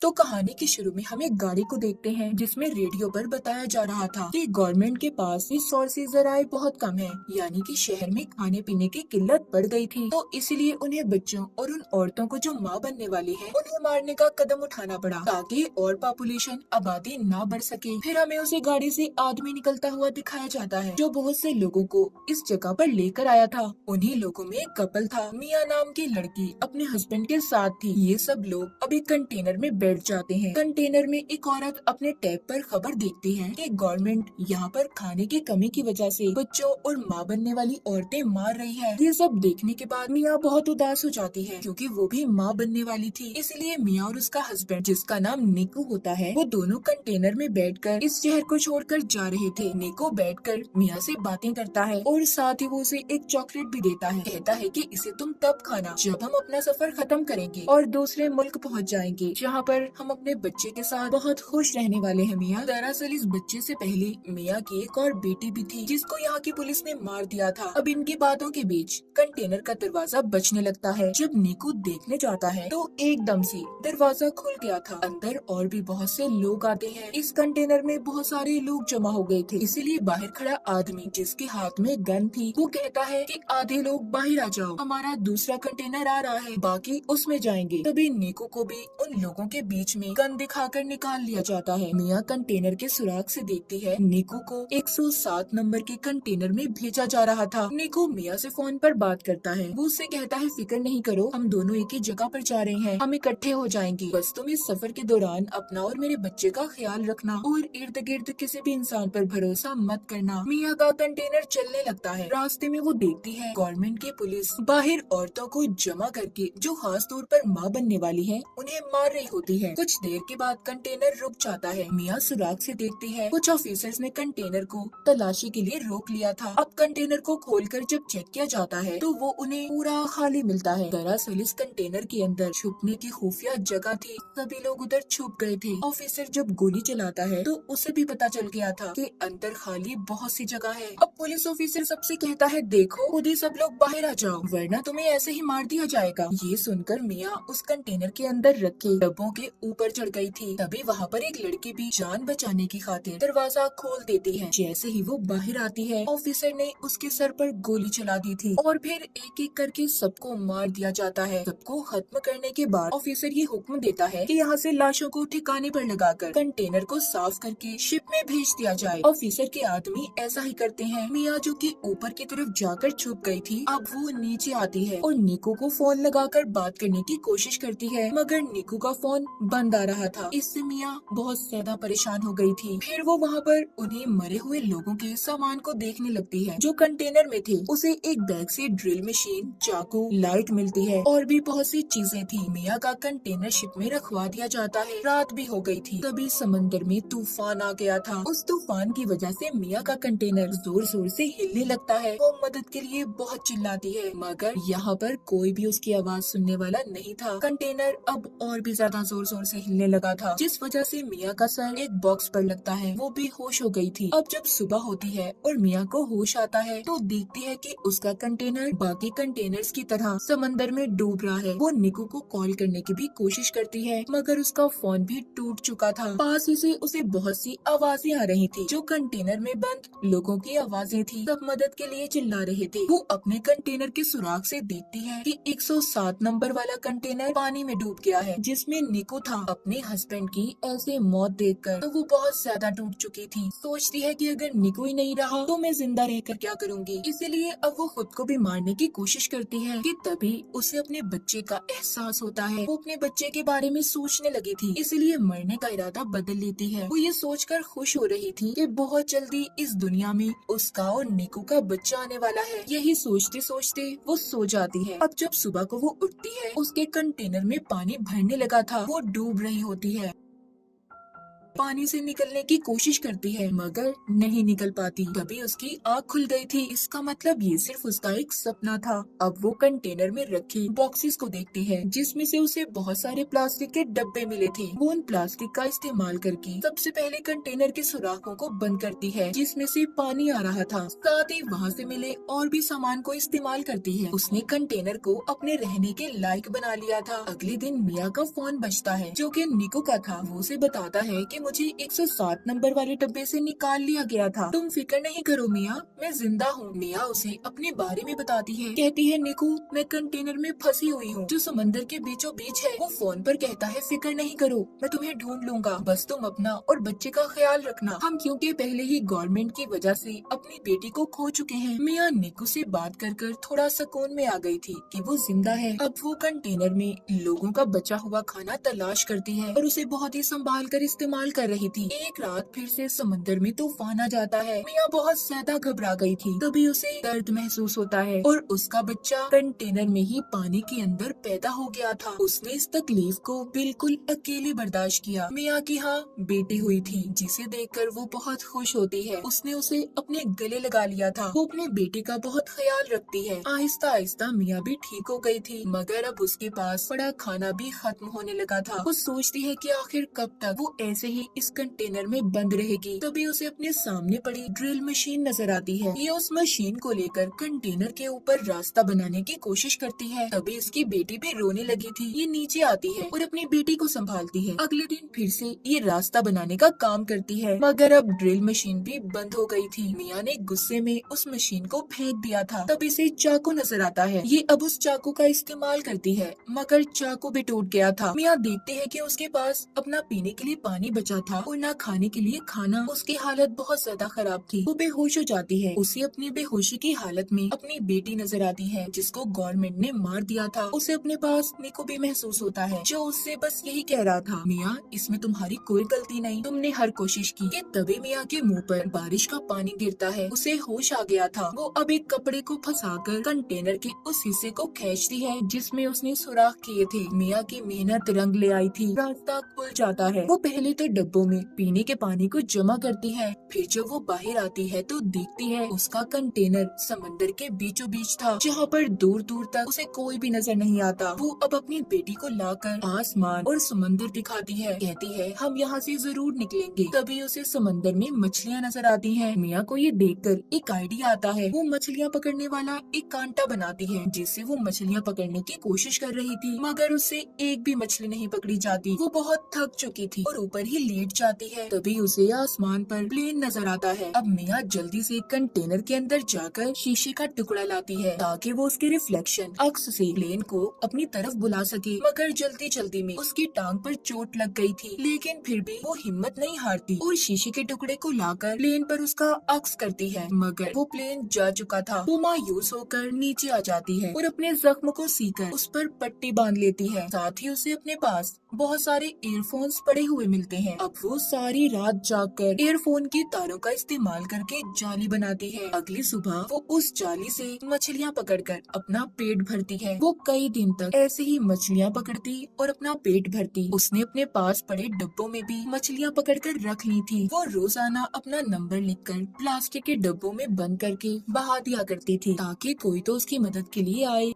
तो कहानी के शुरू में हम एक गाड़ी को देखते हैं जिसमें रेडियो पर बताया जा रहा था कि गवर्नमेंट के पास रिसोर्सेज जराए बहुत कम है, यानी कि शहर में खाने पीने की किल्लत बढ़ गई थी। तो इसलिए उन्हें बच्चों और उन औरतों को जो माँ बनने वाली है उन्हें मारने का कदम उठाना पड़ा ताकि और पॉपुलेशन आबादी ना बढ़ सके। फिर हमें उसे गाड़ी से आदमी निकलता हुआ दिखाया जाता है जो बहुत से लोगों को इस जगह पर लेकर आया था। उन्हीं लोगों में एक कपल था, मिया नाम की लड़की अपने हस्बैंड के साथ थी। ये सब लोग अब एक कंटेनर में बैठ जाते हैं। कंटेनर में एक औरत अपने टैब पर खबर देखती है कि गवर्नमेंट यहाँ पर खाने की कमी की वजह से बच्चों और माँ बनने वाली औरतें मार रही है। ये सब देखने के बाद मिया बहुत उदास हो जाती है क्योंकि वो भी माँ बनने वाली थी। इसलिए मिया और उसका हस्बैंड, जिसका नाम निकू होता है, वो दोनों कंटेनर में बैठकर इस शहर को छोड़कर जा रहे थे। निकू बैठकर मिया से बातें करता है और साथ ही वो उसे एक चॉकलेट भी देता है। कहता है कि इसे तुम तब खाना जब हम अपना सफर खत्म करेंगे और दूसरे मुल्क पहुँच जाएंगे जहाँ पर हम अपने बच्चे के साथ बहुत खुश रहने वाले हैं। मिया दरअसल इस बच्चे से पहले मिया की एक और बेटी भी थी जिसको यहाँ की पुलिस ने मार दिया था। अब इनकी बातों के बीच कंटेनर का दरवाजा बजने लगता है। जब निकू देखने जाता है तो एकदम से दरवाजा खुल गया था। अंदर और भी बहुत से लोग आते हैं। इस कंटेनर में बहुत सारे लोग जमा हो गए थे, इसीलिए बाहर खड़ा आदमी जिसके हाथ में गन थी वो कहता है कि आधे लोग बाहर आ जाओ, हमारा दूसरा कंटेनर आ रहा है, बाकी उसमें जाएंगे। तभी निकू को भी उन लोगों के बीच में गन दिखाकर निकाल लिया जाता है। मिया कंटेनर के सुराग से देखती है निकू को 107 नंबर के कंटेनर में भेजा जा रहा था। निकू मिया से फोन पर बात करता है। वो उससे कहता है फिक्र नहीं करो, हम दोनों एक ही जगह पर जा रहे हैं, हम इकट्ठे हो जाएंगे, बस तुम इस सफर के दौरान अपना और मेरे बच्चे का ख्याल रखना और इर्द गिर्द किसी भी इंसान पर भरोसा मत करना। मिया का कंटेनर चलने लगता है। रास्ते में वो देखती है गवर्नमेंट की पुलिस बाहर औरतों को जमा करके जो खास तौर पर माँ बनने वाली है उन्हें मार रही होती है। कुछ देर के बाद कंटेनर रुक जाता है। मिया सुराग से देखती है कुछ ऑफिसर्स ने कंटेनर को तलाशी के लिए रोक लिया था। अब कंटेनर को खोलकर जब चेक किया जाता है तो वो उन्हें पूरा खाली मिलता है। दरअसल इस कंटेनर के अंदर छुपने की खुफिया जगह थी, सभी लोग उधर छुप गए थे। ऑफिसर जब गोली चलाता है तो उसे भी पता चल गया था कि अंदर खाली बहुत सी जगह है। अब पुलिस ऑफिसर सबसे कहता है देखो खुद ही सब लोग बाहर आ जाओ वरना तुम्हें ऐसे ही मार दिया जाएगा। ये सुनकर मिया उस कंटेनर के अंदर रखे डब्बों के ऊपर चढ़ गई थी। तभी वहाँ पर एक लड़की भी जान बचाने की खातिर दरवाजा खोल देती है। जैसे ही वो बाहर आती है ऑफिसर ने उसके सर पर गोली चला दी थी और फिर एक एक करके सबको मार दिया जाता है। सबको खत्म करने के बाद ऑफिसर ये हुक्म देता है कि यहाँ से लाशों को ठिकाने पर लगाकर कंटेनर को साफ करके शिप में भेज दिया जाए। ऑफिसर के आदमी ऐसा ही करते हैं। मिया जो कि ऊपर की तरफ जाकर छुप गई थी अब वो नीचे आती है और निकू को फोन लगाकर बात करने की कोशिश करती है, मगर निकू का फोन बंद आ रहा था। इससे मिया बहुत ज्यादा परेशान हो गई थी। फिर वो वहाँ पर उन्हें मरे हुए लोगों के सामान को देखने लगती है जो कंटेनर में थे। उसे एक बैग से ड्रिल मशीन, चाकू, लाइट मिलती है और भी बहुत सी चीजें थी। मिया का कंटेनर शिप में रखवा दिया जाता है। रात भी हो गई थी। तभी समंदर में तूफान आ गया था। उस तूफान की वजह से मिया का कंटेनर जोर जोर से हिलने लगता है। वो मदद के लिए बहुत चिल्लाती है मगर यहाँ पर कोई भी उसकी आवाज सुनने वाला नहीं था। कंटेनर अब और भी ज्यादा जोर जोर से हिलने लगा था जिस वजह से मिया का सर एक बॉक्स पर लगता है। वो भी होश हो गई थी। अब जब सुबह होती है और मिया को होश आता है तो देखती है कि उसका कंटेनर बाकी कंटेनर्स की तरह समंदर में डूब रहा है। वो निकू को कॉल करने की भी कोशिश करती है मगर उसका फोन भी टूट चुका था। पास ही से उसे बहुत सी आवाजें आ रही थी जो कंटेनर में बंद लोगों की आवाजें थी। सब मदद के लिए चिल्ला रहे थे। वो अपने कंटेनर के सुराग से देखती है कि 107 नंबर वाला कंटेनर पानी में डूब गया है जिसमें निकू था। अपने हस्बैंड की ऐसे मौत देखकर तो वो बहुत ज्यादा टूट चुकी थी। सोचती है कि अगर निकू ही नहीं रहा तो मैं जिंदा रहकर क्या करूंगी। इसीलिए अब वो खुद को भी मारने की कोशिश करती है कि तभी उसे अपने बच्चे का एहसास होता है। वो अपने बच्चे के बारे में सोचने लगी थी, इसलिए मरने का इरादा बदल लेती है। वो ये सोचकर खुश हो रही थी कि बहुत जल्दी इस दुनिया में उसका और निकू का बच्चा आने वाला है। यही सोचते सोचते वो सो जाती है। अब जब सुबह को वो उठती है उसके कंटेनर में पानी भरने लगा था। वो डूब रही होती है। पानी से निकलने की कोशिश करती है मगर नहीं निकल पाती। तभी उसकी आँख खुल गई थी। इसका मतलब ये सिर्फ उसका एक सपना था। अब वो कंटेनर में रखी बॉक्सेस को देखती है जिसमें से उसे बहुत सारे प्लास्टिक के डब्बे मिले थे। वो उन प्लास्टिक का इस्तेमाल करके सबसे पहले कंटेनर के सुराखों को बंद करती है जिसमें से पानी आ रहा था। साथ ही वहाँ से मिले और भी सामान को इस्तेमाल करती है। उसने कंटेनर को अपने रहने के लायक बना लिया था। अगले दिन मिया का फोन बजता है जो कि निको का था। वो उसे बताता है कि मुझे 107 नंबर वाले डब्बे से निकाल लिया गया था। तुम फिक्र नहीं करो मिया, मैं जिंदा हूँ। मिया उसे अपने बारे में बताती है। कहती है निको, मैं कंटेनर में फंसी हुई हूँ जो समंदर के बीचों बीच है। वो फोन पर कहता है फिक्र नहीं करो, मैं तुम्हें ढूंढ लूंगा, बस तुम अपना और बच्चे का ख्याल रखना। हम क्योंकि पहले ही गवर्नमेंट की वजह से अपनी बेटी को खो चुके हैं। मिया निको से बात कर कर थोड़ा सुकून में आ गई थी कि वो जिंदा है। अब वो कंटेनर में लोगों का बचा हुआ खाना तलाश करती है और उसे बहुत ही संभाल कर इस्तेमाल कर रही थी। एक रात फिर से समंदर में तूफान आ जाता है। मिया बहुत ज्यादा घबरा गई थी। तभी उसे दर्द महसूस होता है और उसका बच्चा कंटेनर में ही पानी के अंदर पैदा हो गया था। उसने इस तकलीफ को बिल्कुल अकेले बर्दाश्त किया। मिया की हाँ बेटी हुई थी जिसे देखकर वो बहुत खुश होती है। उसने उसे अपने गले लगा लिया था। वो अपने बेटे का बहुत ख्याल रखती है। आहिस्ता आहिस्ता मिया भी ठीक हो गई थी मगर अब उसके पास पड़ा खाना भी खत्म होने लगा था। वो सोचती है कि आखिर कब तक वो ऐसे ही इस कंटेनर में बंद रहेगी। तभी उसे अपने सामने पड़ी ड्रिल मशीन नजर आती है। ये उस मशीन को लेकर कंटेनर के ऊपर रास्ता बनाने की कोशिश करती है। तभी उसकी बेटी भी रोने लगी थी। ये नीचे आती है और अपनी बेटी को संभालती है। अगले दिन फिर से ये रास्ता बनाने का काम करती है मगर अब ड्रिल मशीन भी बंद हो गई थी। मिया ने गुस्से में उस मशीन को फेंक दिया था। तब इसे चाकू नजर आता है। ये अब उस चाकू का इस्तेमाल करती है मगर चाकू भी टूट गया था। मिया देखते है कि उसके पास अपना पीने के लिए पानी बचा था और न खाने के लिए खाना। उसकी हालत बहुत ज्यादा खराब थी। वो बेहोश हो जाती है। उसे अपनी बेहोशी की हालत में अपनी बेटी नजर आती है जिसको गवर्नमेंट ने मार दिया था। उसे अपने पास निको भी महसूस होता है जो उससे बस यही कह रहा था, मिया इसमें तुम्हारी कोई गलती नहीं, तुमने हर कोशिश की। ये तभी मिया के मुंह पर बारिश का पानी गिरता है। उसे होश आ गया था। वो अब एक कपड़े को फंसाकर कंटेनर के उस हिस्से को खींचती है जिसमें उसने सुराख किए थे। मिया की मेहनत रंग ले आई थी। रास्ता खुल जाता है। वो पहले तो डब्बों में पीने के पानी को जमा करती है। फिर जब वो बाहर आती है तो देखती है उसका कंटेनर समंदर के बीचों बीच था जहाँ पर दूर दूर तक उसे कोई भी नजर नहीं आता। वो अब अपनी बेटी को लाकर आसमान और समंदर दिखाती है। कहती है हम यहाँ से जरूर निकलेंगे। तभी उसे समंदर में मछलियाँ नजर आती हैं। मिया को ये देखकर एक आइडिया आता है। वो मछलियाँ पकड़ने वाला एक कांटा बनाती है जिससे वो मछलियाँ पकड़ने की कोशिश कर रही थी मगर उससे एक भी मछली नहीं पकड़ी जाती। वो बहुत थक चुकी थी और ऊपर ही लेट जाती है। तभी उसे आसमान पर प्लेन नजर आता है। अब मिया जल्दी से कंटेनर के अंदर जाकर शीशे का टुकड़ा लाती है ताकि वो उसके रिफ्लेक्शन अक्स से प्लेन को अपनी तरफ बुला सके मगर जल्दी जल्दी में उसकी टांग पर चोट लग गई थी। लेकिन फिर भी वो हिम्मत नहीं हारती और शीशे के टुकड़े को लाकर प्लेन पर उसका अक्स करती है मगर वो प्लेन जा चुका था। वो मायूस होकर नीचे आ जाती है और अपने जख्म को सीकर उस पर पट्टी बांध लेती है। साथ ही उसे अपने पास बहुत सारे ईयरफोन्स पड़े हुए मिलते हैं। अब वो सारी रात जागकर ईयरफोन की तारों का इस्तेमाल करके जाली बनाती है। अगली सुबह वो उस जाली से मछलियाँ पकड़कर अपना पेट भरती है। वो कई दिन तक ऐसे ही मछलियाँ पकड़ती और अपना पेट भरती। उसने अपने पास पड़े डब्बों में भी मछलियाँ पकड़कर रख ली थी। वो रोजाना अपना नंबर लिखकर प्लास्टिक के डब्बों में बंद करके बहा दिया करती थी ताकि कोई तो उसकी मदद के लिए आए।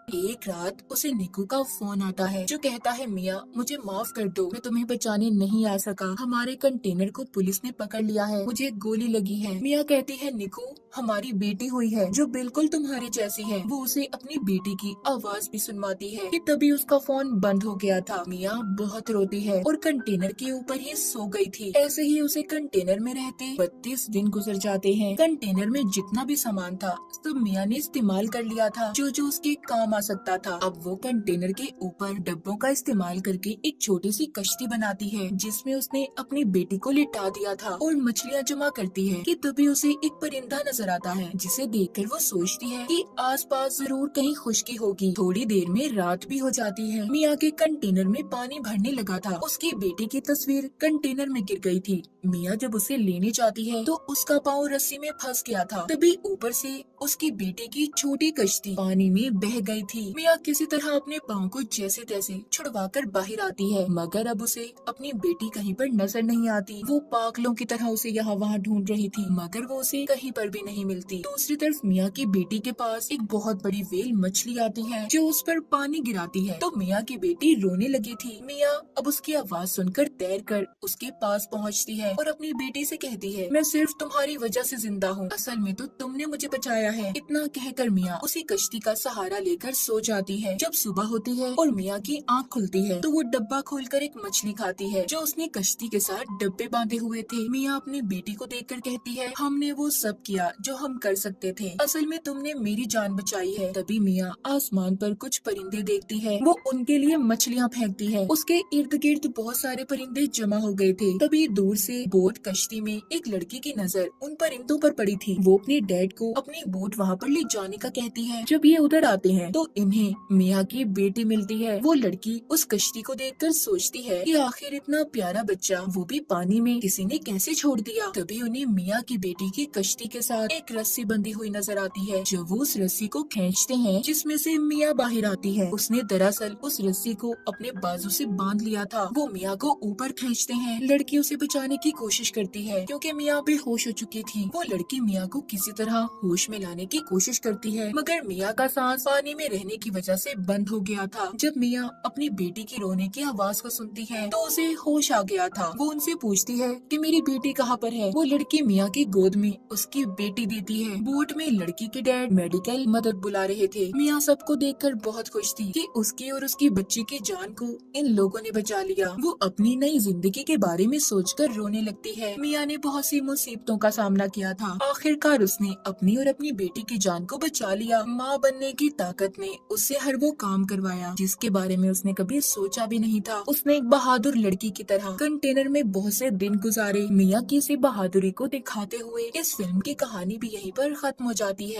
एक रात उसे निकू का फोन आता है जो कहता है मिया मुझे माफ कर दो, मैं तुम्हें बचाने नहीं आ सका। हमारे कंटेनर को पुलिस ने पकड़ लिया है, मुझे गोली लगी है। मिया कहती है निकू हमारी बेटी हुई है जो बिल्कुल तुम्हारी जैसी है। वो उसे अपनी बेटी की आवाज भी सुनवाती है कि तभी उसका फोन बंद हो गया था। मिया बहुत रोती है और कंटेनर के ऊपर ही सो गई थी। ऐसे ही उसे कंटेनर में रहते 32 दिन गुजर जाते हैं। कंटेनर में जितना भी सामान था सब मिया ने इस्तेमाल कर लिया था जो जो उसके काम आ सकता था। अब वो कंटेनर के ऊपर डब्बों का इस्तेमाल करके एक छोटी सी कश्ती बनाती है जिसमें उसने अपनी बेटी को लिटा दिया था और मछलियाँ जमा करती है कि तभी उसे एक परिंदा नजर आता है जिसे देखकर वो सोचती है कि आसपास जरूर कहीं खुशकी होगी। थोड़ी देर में रात भी हो जाती है। मिया के कंटेनर में पानी भरने लगा था। उसकी बेटी की तस्वीर कंटेनर में गिर गई थी। मिया जब उसे लेने जाती है तो उसका पाँव रस्सी में फंस गया था। तभी ऊपर से उसकी बेटी की छोटी कश्ती पानी में बह गई थी। मिया किसी तरह अपने पाँव को जैसे तैसे छुड़वाकर बाहर आती है, मगर अब उसे अपनी बेटी कहीं पर नजर नहीं आती। वो पागलों की तरह उसे यहाँ वहाँ ढूंढ रही थी, मगर वो उसे कहीं पर भी नहीं मिलती। दूसरी तरफ मिया की बेटी के पास एक बहुत बड़ी व्हेल मछली आती है जो उस पर पानी गिराती है, तो मिया की बेटी रोने लगी थी। मिया अब उसकी आवाज सुनकर तैरकर उसके पास पहुंचती है और अपनी बेटी से कहती है, मैं सिर्फ तुम्हारी वजह से जिंदा हूँ, असल में तो तुमने मुझे बचाया है। इतना कहकर मिया उसी कश्ती का सहारा लेकर सो जाती है। जब सुबह होती है और मिया की आँख खुलती है तो वो डब्बा खोलकर एक मछली खाती है जो उसने कश्ती के साथ डब्बे बांधे हुए थे। मिया अपनी बेटी को देखकर कहती है, हमने वो सब किया जो हम कर सकते थे, असल में तुमने मेरी जान बचाई है। तभी मिया आसमान पर कुछ परिंदे देखती है, वो उनके लिए मछलियाँ फेंकती है। उसके इर्द गिर्द बहुत सारे परिंदे जमा हो गए थे। तभी दूर से बोट कश्ती में एक लड़की की नजर उन परिंदों पर पड़ी थी। वो अपने डैड को अपनी बोट वहाँ पर ले जाने का कहती है। जब ये उधर आते हैं तो इन्हें मिया की बेटी मिलती है। वो लड़की उस कश्ती को देखकर सोचती है कि आखिर इतना प्यारा बच्चा वो भी पानी में किसी ने कैसे छोड़ दिया। तभी उन्हें मिया की बेटी की कश्ती के साथ एक रस्सी बंधी हुई नजर आती है। जब वो उस रस्सी को खींचते हैं जिसमें से मिया बाहर आती है, उसने दरअसल उस रस्सी को अपने बाजू से बांध लिया था। वो मिया को ऊपर खींचते हैं। लड़की उसे बचाने की कोशिश करती है क्योंकि मिया बेहोश हो चुकी थी। वो लड़की मिया को किसी तरह होश में लाने की कोशिश करती है, मगर मिया का सांस पानी में रहने की वजह से बंद हो गया था। जब मिया अपनी बेटी की रोने की आवाज को सुनती है तो उसे होश आ गया था। वो उनसे पूछती है कि मेरी बेटी कहाँ पर है। वो लड़की मिया की गोद में उसकी बेटी देती है। बोट में लड़की के डैड मेडिकल मदद बुला रहे थे। मिया सबको देखकर बहुत खुश थी कि उसकी और उसकी बच्ची की जान को इन लोगों ने बचा लिया। वो अपनी नई जिंदगी के बारे में सोचकर रोने लगती है। मिया ने बहुत सी मुसीबतों का सामना किया था, आखिरकार उसने अपनी और अपनी बेटी की जान को बचा लिया। माँ बनने की ताकत ने उससे हर वो काम करवाया जिसके बारे में उसने कभी सोचा भी नहीं था। उसने एक बहादुर लड़की की तरह कंटेनर में बहुत से दिन गुजारे। मिया की इसी बहादुरी को दिखाते हुए इस फिल्म की कहानी भी यहीं पर खत्म हो जाती है।